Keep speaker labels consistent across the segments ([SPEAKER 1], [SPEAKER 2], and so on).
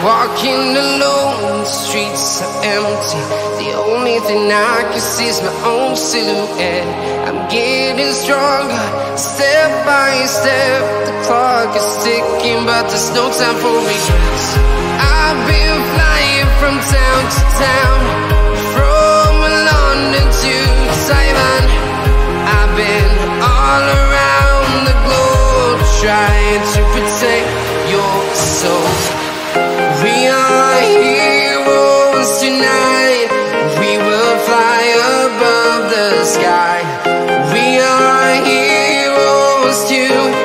[SPEAKER 1] Walking alone, the streets are empty. The only thing I can see is my own silhouette. I'm getting stronger, step by step. The clock is ticking, but there's no time for me. I've been flying from town to town, from London to Taiwan. I've been all around the globe, trying to protect your soul. We are heroes tonight. We will fly above the sky. We are heroes tonight.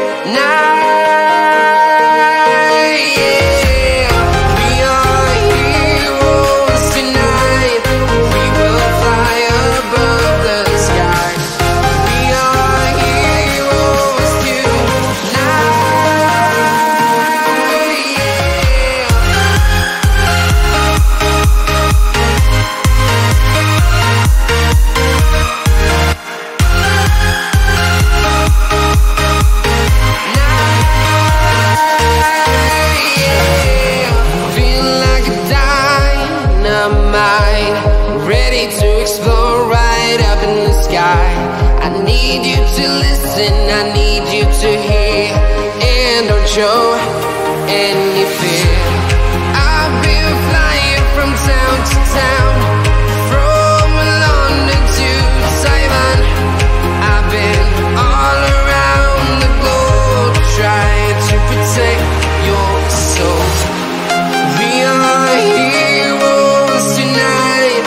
[SPEAKER 1] Yeah. We are heroes tonight. We will fly above the sky. We are heroes tonight. Ready to explore right up in the sky. I need you to listen, I need you to hear, and don't show any fear. I've been flying from town to town, from London to Taiwan. I've been all around the globe, trying to protect your soul. We are heroes tonight.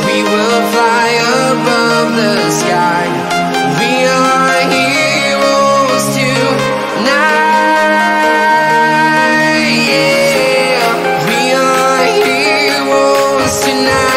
[SPEAKER 1] We will fly above the sky. We are heroes tonight. Yeah, we are heroes tonight.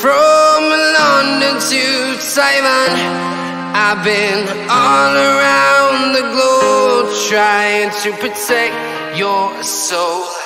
[SPEAKER 1] from London to Taiwan, I've been all around the globe trying to protect your soul.